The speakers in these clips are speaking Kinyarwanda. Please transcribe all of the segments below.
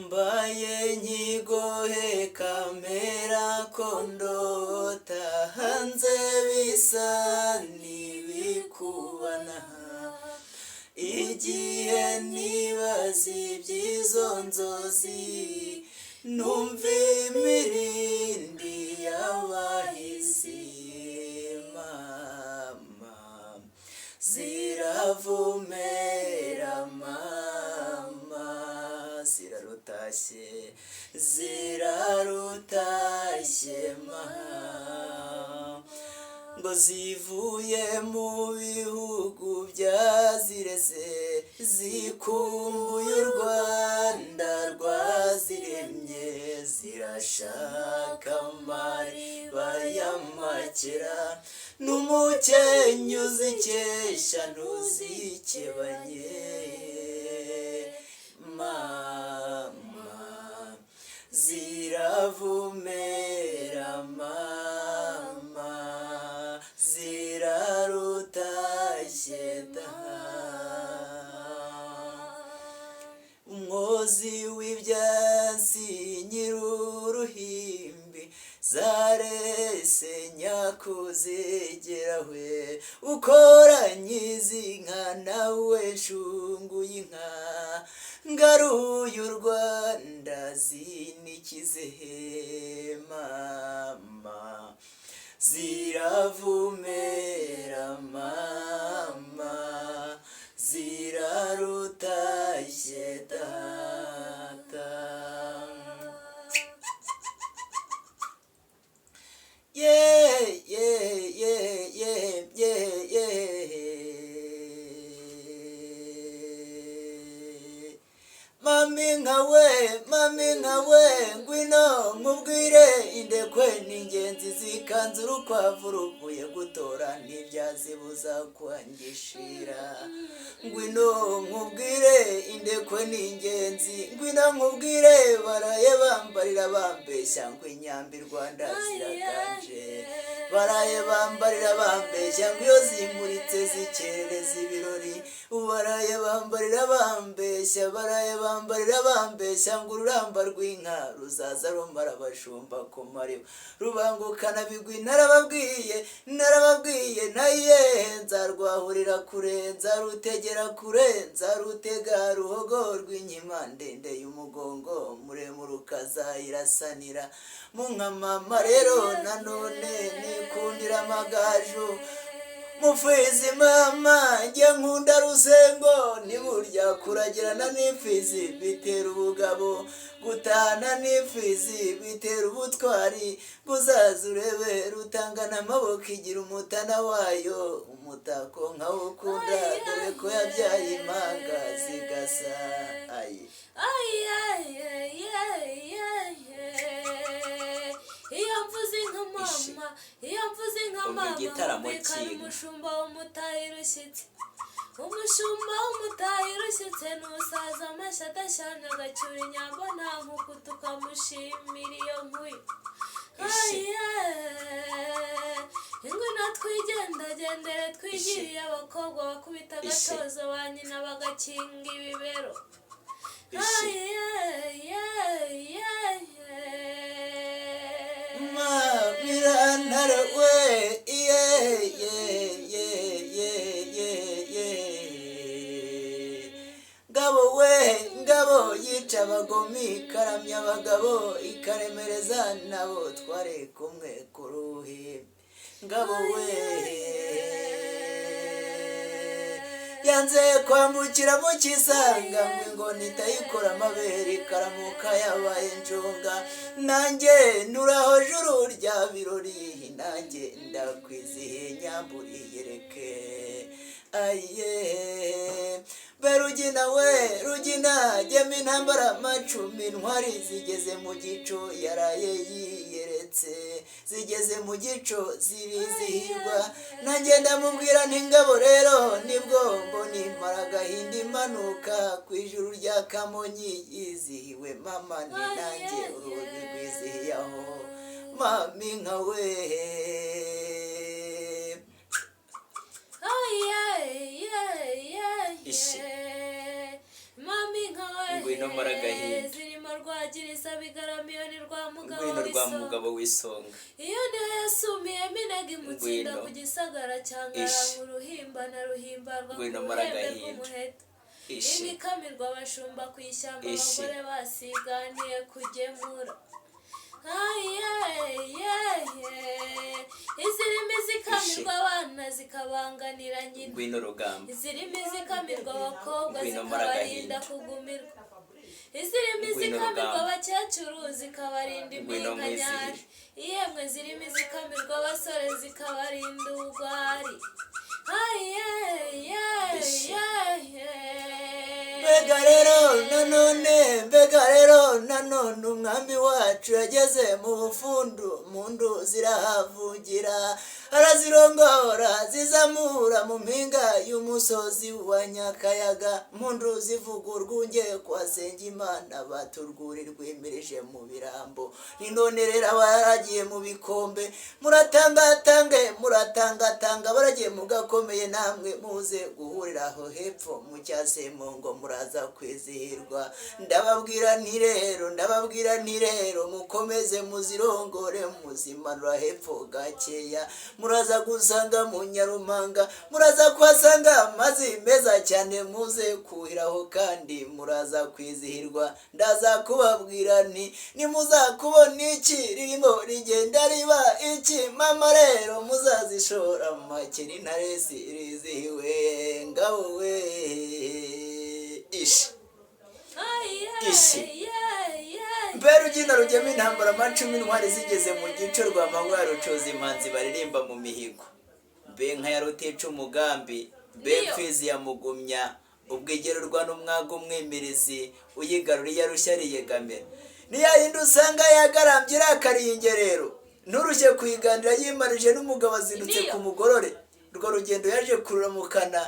mbaye nkigohe kamera kondota hanze bisa n'ibikubana igihe nibaza iby'izo nzozi numva imirindi y'abahizi mama ziravumera mama zirarutashye mama ngo zivuye mu bihugu byazireze zikumbuye u Rwanda rwaziremye zirashaka amariba y'amakera n'umukenyi uzikesha ntuzikebanye mama ziravumera mama zirarutashye da umwozi w'ibyansi nyir'uruhimbi zarese nyakuzegerawe ukoranye izi nka nawe nshunguye inka ngaruye u Rwanda zinikize mama ziravumera mama zirarutashye data mami nkawe ngwino nkubwire indekwe n'ingenzi zikanze urukwavu ruvuye gutora ntibyazibuza kwangishira ngwino nkubwire indekwe n'ingenzi ngwino nkubwire baraye bambarira bambeshya ngo inyambi Rwanda ziraganje baraye bambarira bambeshya ngo iyo zimuritse zikerereza ibirori baraye bambarira bambeshya ngo ururamba rw'inka ruzaza rumara abashumba ku mariba rubangukana bigwi narababwiye naye nzarwahurira kure nzarutegera kure nzarutega ruhogo rw'inkima ndende y'umugongo muremure ukazayirasanira mu nka mama rero nanone nikundira amagaju mufizi mama njye nkunda rusengo niburya kuragirana n'imfizi bitera ubugabo gutana n'imfizi bitera ubutwari buzaza urebe rutangana amaboko igira umutana wayo umutako nkawo ukunda dore ko yabyaye impanga zigasa iyo mvuze nka mama mbikana umushumba w'umutayi rushyitse n'usaza amashyi adashyana agacyura inyambo nta nkuku tukamushimira iyo nkuyu ingwino twigendagendere twigiriye abakobwa bakubita agatozo ba nyina bagakinga ibibero mirantara we ngabo yica abagome ikaramya abagabo ikaremereza nabo twari kumwe ku ruhimbi ngabo we yanze kwambukira mu kisanga ngo ingoni itayikora amabere ikaramuka yabaye njunga nanjye nuraho juru rya birori nanjye ndakwizihiye nyamburi yereke aye berugina we rugina gema intambara amacumi intwari zigeze mu gico yaraye yiyeretse zigeze mu gico zirizihirwa nanjye ndamubwira ntingabo rero nibwo mbona impara agahinda imanuka ku ijuru rya Kamonyi yizihiwe mama ni nanjye uruzi rwizihiye aho mami nka we mami nka we ngwino maragahinda rwema rwagiriza bigaramiye ni rwa mugabo w'isonga iyo niyo yasumiye minaga imutsinda ku gisagara cyangara uruhimba na ruhimbarwa ku ruhembe rw'umuheto imikamirwa abashumba ku ishyamba abagore basiganiye kugemura izirimi zikamirwa abana zikabanganira nyina izirimi zikamirwa abakobwa zikabarinda kugumirwa izirimi zikamirwa abakecuru zikabarinda impinganyari yemwe zirimi zikamirwa abasore zikabarinda ubugwari mbega rero nanone umwami wacu yageze mu bufundu mundu zirahavugira arazirongora zizamura mu mpinga y'umusozi wa Nyakayaga mundu zivuga urwunge kwa Sengimana baturwurirwa imirije mu birambo none rero abaragiye mu bikombe muratangatanga baragiye mu gakomeye namwe muze guhurira aho hepfo mu Cyasemongo muraza kwizihirwa ndababwira nti rero mukomeze muzirongore muzimanura hepfo gakeya muraza gusanga mu Nyarumanga muraza kuhasanga amazi meza cyane muze kuhiraho kandi muraza kwizihirwa ndaza kubabwira nti nimuzakubona iki ririmo rigenda riba iki mama rero muzazishora mu makeri ntaresi rizihiwe ngabo we ishi mbere ugina rugema intambara amacumi intwari zigeze mu gico rwa manywa rucoza imanzi baririmba mu mihigo mbe nka ya rutica umugambi mbe mfizi ya mugumya ubwigerurwa n'umwaga umwimirizi uyigaruriye arushya riyegamira niyayindi usanga yagarambye irakariye ingerero nturushye kuyigandira yimarije n'umugabo azindutse ku mugorore urwo rugendo yaje kururamukana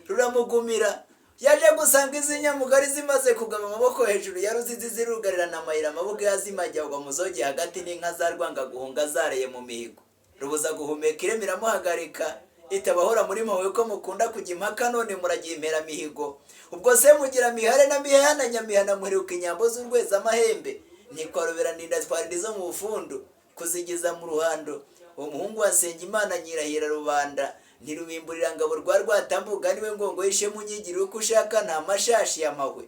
ruramugumira yaje gusanga izi nyamugari zimaze kugama amaboko hejuru ya ruzizi zirugarirana amayira amaboko yazimajyagwa muzogi hagati n'inka za rwanga guhunga zareye mu mihigo rubuza guhumeka iremera muhagarika itabahora muri mawe ko mukunda kujya impaka none muragiye impera mihigo ubwo se mugira mihare na miheha na nyamihana muheruka inyambo z'urweza amahembe ntikwarubera ninda twarizo mu bufundu kuzigiza mu ruhando uwo muhungu wa Sengimana nyirahira rubanda ntirubimburira ngabo rwa Rwatambuga niwe ngongo yishe munyigiri uko ushaka nta mashashi y'amahwe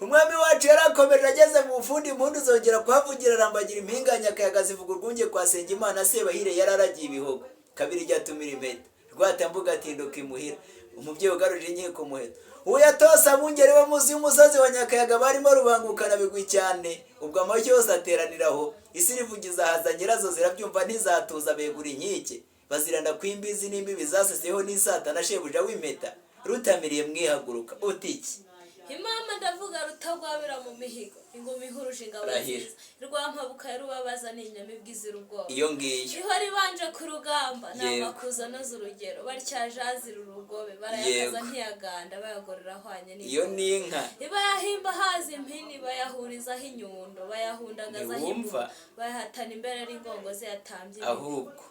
umwami wacu yarakomeje ageze mu bufundi impundu zongera kuhavugira arambagira impinga Nyakayaga zivuga urwunge kwa Sengimana Sebahire yararagiye ibihogo kabiri ryatumira impeta Rwatambuga atinduka imuhira umubyeyi ugaruje inkiko muheto uwo yatosa abungeri bo muzi y'umusozi wa Nyakayaga barimo rubangukana bigwi cyane ubwo amashyo yose ateraniraho isi rivugiza haza nyirazo zirabyumva ntizatuza begura inkike baziranda kwimbizi n'imbibi zaseseho n'isata na shebuja w'impeta rutamiriye mwihaguruka utiki imama ndavuga rutagwabira mu mihigo ingoma ihuruje ingabo nziza rwampabuka rubabaza n'inyamibwa izira ubwoba iyo ngiyo ihora ibanje ku rugamba n'amakuza noza urugero baryajazira urugobe barayakaza ntiyaganda bayagorera ahwanye iyo n'inka ibayahimba haza impini bayahurizaho inyundo bayahundagazaho imbuga bayahatana imbere n'ingongo ziyatambye ahubwo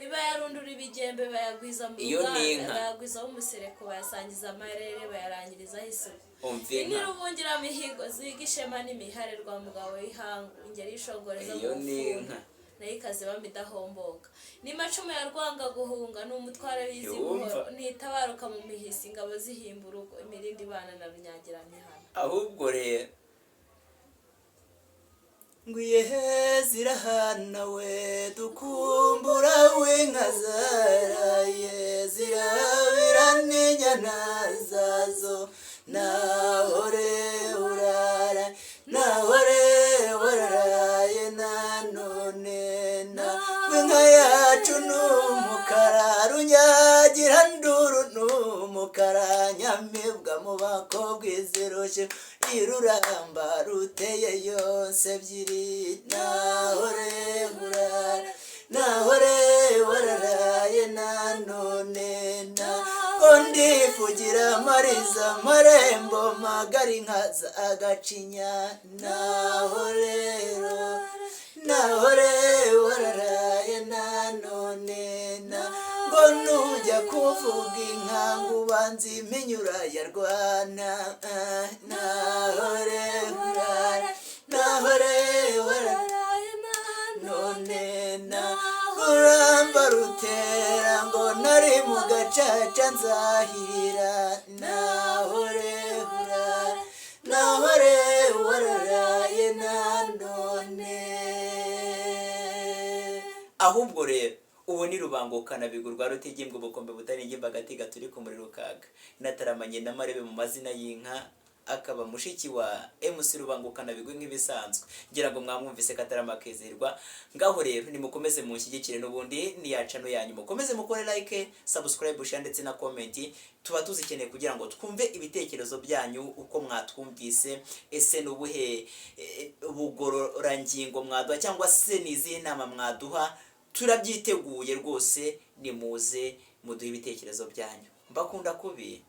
iba yarundura ibigembe bayagwiza mu ruganda bayagwizaho umusereko bayasangiza amarere bayarangirizaho isuku inirubungira mihigo ziga ishema n'imihare rwa mugabo w'ihangu ingeri y'ishongoreza mu bufundu nayo ikazibamo idahomboka n'imacumu ya rwanga guhunga n'umutware w'izibuhoro ntitabaruka mu mihisi ingabo zihimba urugo imirindi ibana na runyagiramihana ahubwo rero ngwiyehe zirahana we dukumbura w'inka zaraye zirabira n'inyana zazo nahore uraraye nanone w'inka yacu n'umukara runyagira nduru n'umukara nyamibwa mu bakobwa izirushe iruramba ruteye yose ebyiri nahore uraraye nanone ndivugira mariza marembo magari nkaza agacinya nahore uraraye nanone ngo nujya kuvuga inka ngo ubanze iminyura ya rwana nahore nzaca nzahirira nahore urara nahore wararaye nanone. Ahubwo rero ubu ni Rubangukana Bigwi rwa Rutigimba ubukombe butaringimba agati turi ku muriro kaga inataramanye na Marebe mu mazina y'inka akaba mushiki wa MC Rubangukana Bigwi nk'ibisanzwe ngira ngo mwamwumvise katarama kezerwa. Ngaho rero nimukomeze munshyigikire n'ubundi niyaca no yanyu mukomeze mukore like subscribe share ndetse na comment tuba tuzikeneye kugira ngo twumve ibitekerezo byanyu uko mwatwumvise ese nubuhe bugororangingo mwaduha cyangwa se nizihe nama mwaduha turabyiteguye rwose nimuze muduhe ibitekerezo byanyu mbakunda kubi.